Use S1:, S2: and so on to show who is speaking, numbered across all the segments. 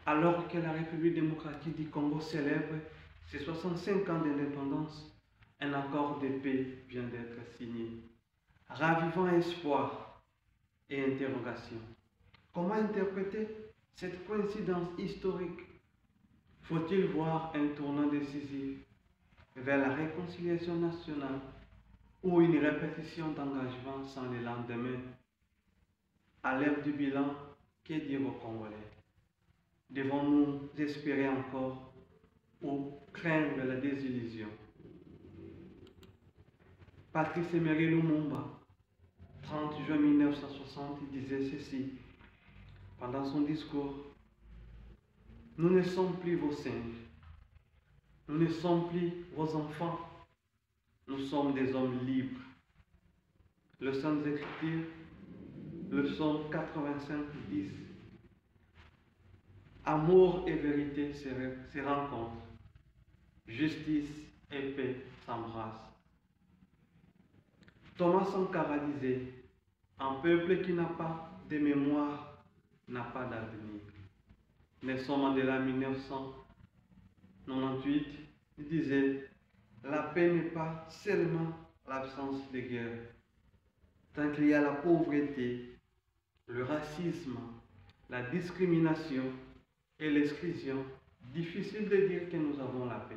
S1: Alors que la République démocratique du Congo célèbre ses 65 ans d'indépendance, un accord de paix vient d'être signé, ravivant espoir et interrogation. Comment interpréter cette coïncidence historique? Faut-il voir un tournant décisif vers la réconciliation nationale ou une répétition d'engagement sans le lendemain? À l'ère du bilan, que dire aux Congolais? Devons-nous espérer encore ou craindre la désillusion? Patrice Emery Lumumba, 30 juin 1960, disait ceci pendant son discours: « Nous ne sommes plus vos singes, nous ne sommes plus vos enfants, nous sommes des hommes libres. » Le Saintes Écritures, le psaume 85, 10. Amour et vérité se rencontrent, justice et paix s'embrassent. Thomas Sankara disait: un peuple qui n'a pas de mémoire n'a pas d'avenir. Nelson Mandela, 1998, disait: la paix n'est pas seulement l'absence de guerre. Tant qu'il y a la pauvreté, le racisme, la discrimination et l'exclusion, difficile de dire que nous avons la paix.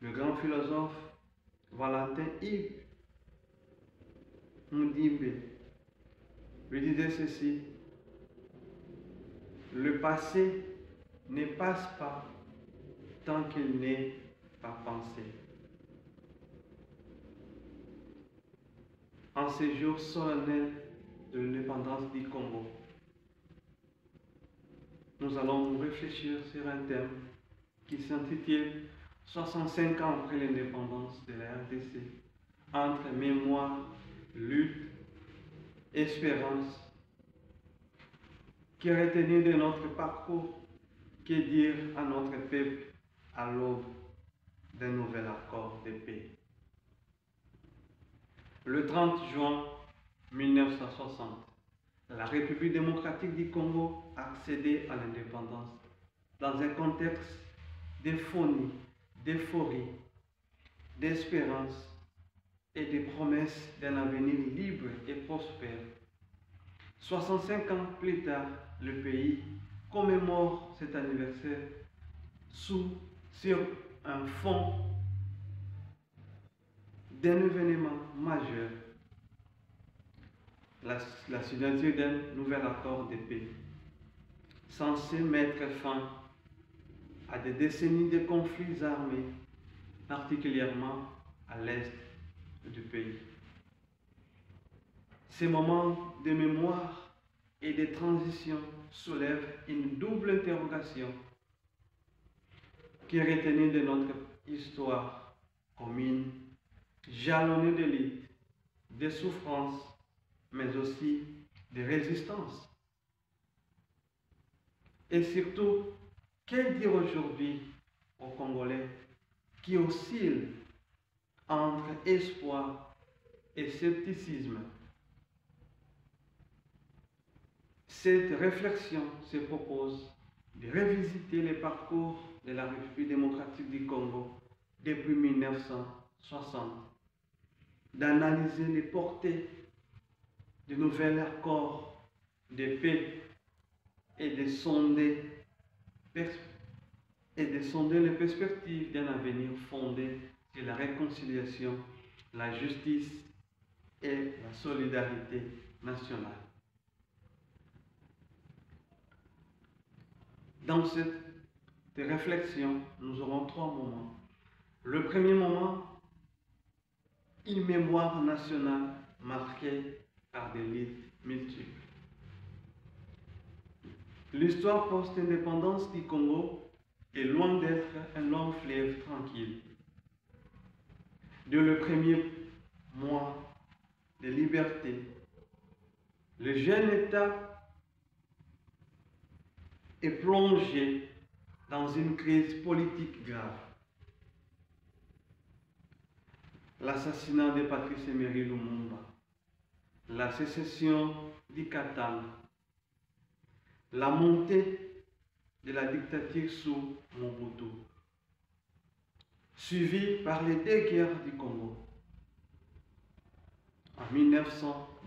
S1: Le grand philosophe Valentin Yves Mudimbe lui disait ceci: le passé ne passe pas tant qu'il n'est pas pensé. En ces jours solennels de l'indépendance du Congo, nous allons réfléchir sur un thème qui s'intitule 65 ans après l'indépendance de la RDC, entre mémoire, lutte, espérance. Que retenir de notre parcours? Que dire à notre peuple à l'aube d'un nouvel accord de paix? Le 30 juin 1960, la République démocratique du Congo a accédé à l'indépendance dans un contexte d'euphorie, d'espérance et de promesses d'un avenir libre et prospère. 65 ans plus tard, le pays commémore cet anniversaire sur un fond d'un événement majeur, la signature d'un nouvel accord de paix, censé mettre fin à des décennies de conflits armés, particulièrement à l'est du pays. Ces moments de mémoire et de transition soulèvent une double interrogation: que retenir de notre histoire commune, jalonnée de luttes, de souffrances, mais aussi de résistance? Et surtout, que dire aujourd'hui aux Congolais qui oscillent entre espoir et scepticisme? Cette réflexion se propose de revisiter les parcours de la République démocratique du Congo depuis 1960, d'analyser les portées de nouveaux accords de paix et de sonder les perspectives d'un avenir fondé sur la réconciliation, la justice et la solidarité nationale. Dans cette réflexion, nous aurons 3 moments. Le premier moment, une mémoire nationale marquée par des luttes multiples. L'histoire post-indépendance du Congo est loin d'être un long fleuve tranquille. Dès le premier mois de liberté, le jeune État est plongé dans une crise politique grave. L'assassinat de Patrice Emery Lumumba, la sécession du Katanga, la montée de la dictature sous Mobutu, suivi par les deux guerres du Congo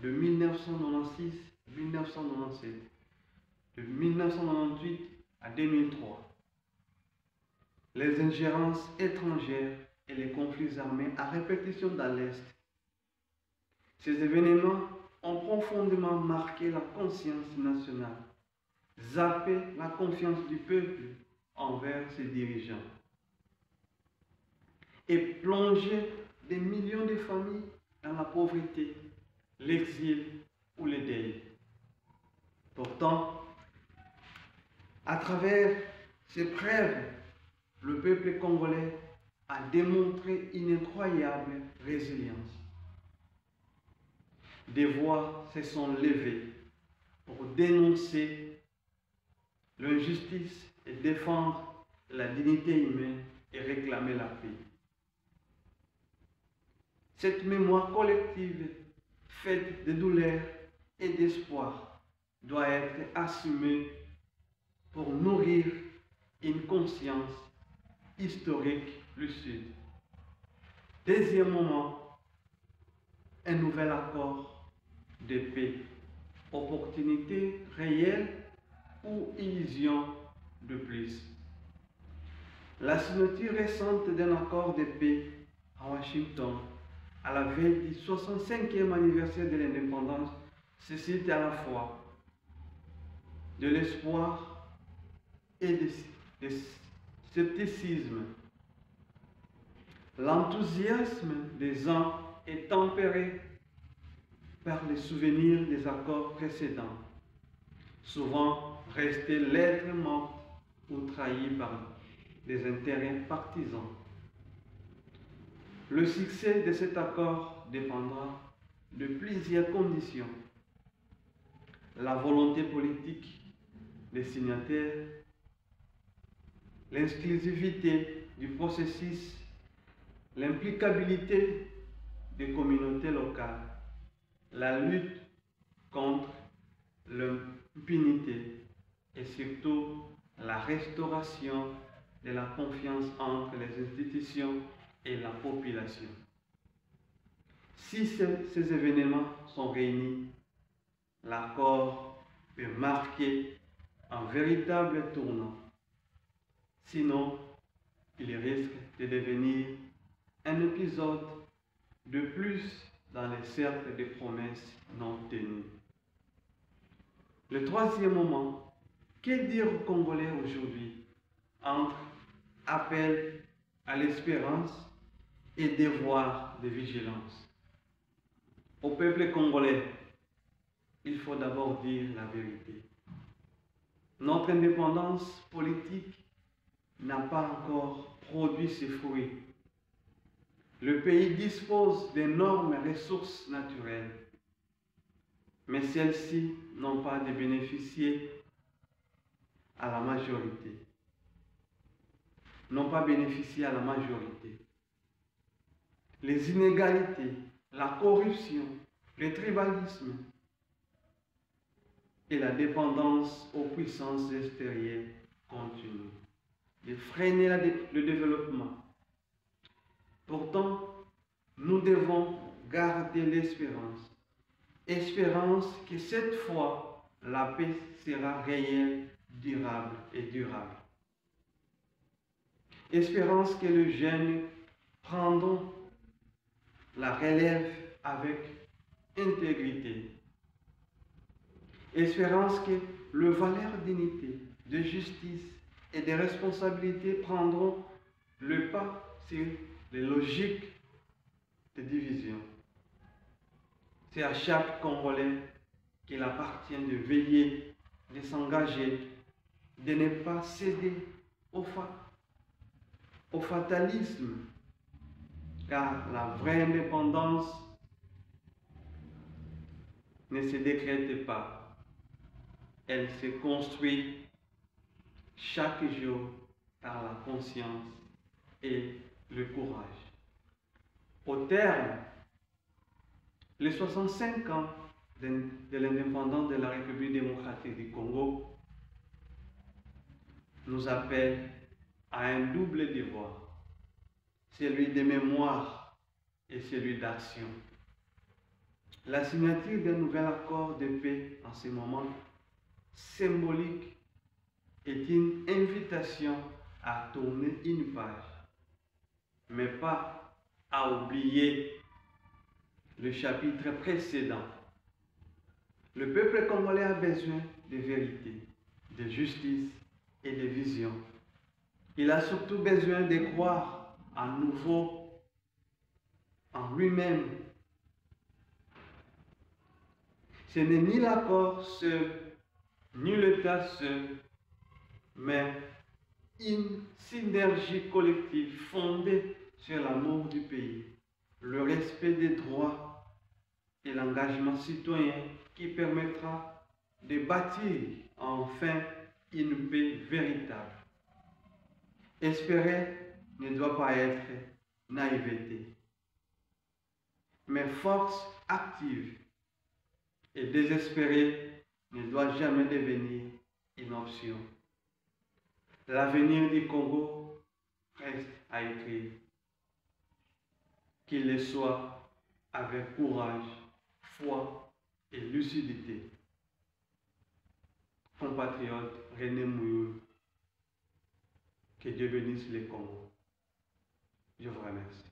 S1: de 1996 à 1997, de 1998 à 2003. Les ingérences étrangères et les conflits armés à répétition dans l'Est. Ces événements ont profondément marqué la conscience nationale, zappé la confiance du peuple envers ses dirigeants et plongé des millions de familles dans la pauvreté, l'exil ou le deuil. Pourtant, à travers ces preuves, le peuple congolais a démontré une incroyable résilience. Des voix se sont levées pour dénoncer l'injustice et défendre la dignité humaine et réclamer la paix. Cette mémoire collective, faite de douleur et d'espoir, doit être assumée pour nourrir une conscience historique lucide. Deuxième moment, un nouvel accord de paix, opportunité réelle ou illusion de plus. La signature récente d'un accord de paix à Washington, à la veille du 65e anniversaire de l'indépendance, suscite à la fois de l'espoir et du scepticisme. L'enthousiasme des uns est tempéré par les souvenirs des accords précédents, souvent restés lettres mortes ou trahis par des intérêts partisans. Le succès de cet accord dépendra de plusieurs conditions. La volonté politique des signataires, l'exclusivité du processus, l'implicabilité des communautés locales, la lutte contre l'impunité et surtout la restauration de la confiance entre les institutions et la population. Si ces événements sont réunis, l'accord peut marquer un véritable tournant. Sinon, il risque de devenir un épisode de plus dans les cercles de promesses non tenues. Le troisième moment, que dire aux Congolais aujourd'hui entre appel à l'espérance et devoir de vigilance? Au peuple congolais, il faut d'abord dire la vérité. Notre indépendance politique n'a pas encore produit ses fruits. Le pays dispose d'énormes ressources naturelles, mais celles-ci n'ont pas de bénéficié à la majorité. Les inégalités, la corruption, le tribalisme et la dépendance aux puissances extérieures continuent de freiner le développement. Pourtant, nous devons garder l'espérance. Espérance que cette fois, la paix sera réelle, durable et durable. Espérance que les jeunes prendront la relève avec intégrité. Espérance que les valeurs d'unité, de justice et de responsabilité prendront le pas sur les logiques de division. C'est à chaque Congolais qu'il appartient de veiller, de s'engager, de ne pas céder au fatalisme, car la vraie indépendance ne se décrète pas, elle se construit chaque jour par la conscience et le courage. Au terme, les 65 ans de l'indépendance de la République démocratique du Congo, nous appelle à un double devoir, celui de mémoire et celui d'action. La signature d'un nouvel accord de paix en ce moment symbolique est une invitation à tourner une page, mais pas à oublier le chapitre précédent. Le peuple congolais a besoin de vérité, de justice et de vision. Il a surtout besoin de croire à nouveau en lui-même. Ce n'est ni l'accord seul, ni l'État seul, mais une synergie collective fondée sur l'amour du pays, le respect des droits et l'engagement citoyen qui permettra de bâtir enfin une paix véritable. Espérer ne doit pas être naïveté, mais force active, et désespérer ne doit jamais devenir une option. L'avenir du Congo reste à écrire. Qu'il le soit avec courage, foi et lucidité. Compatriote René Mouyoul, que Dieu bénisse le Congo. Je vous remercie.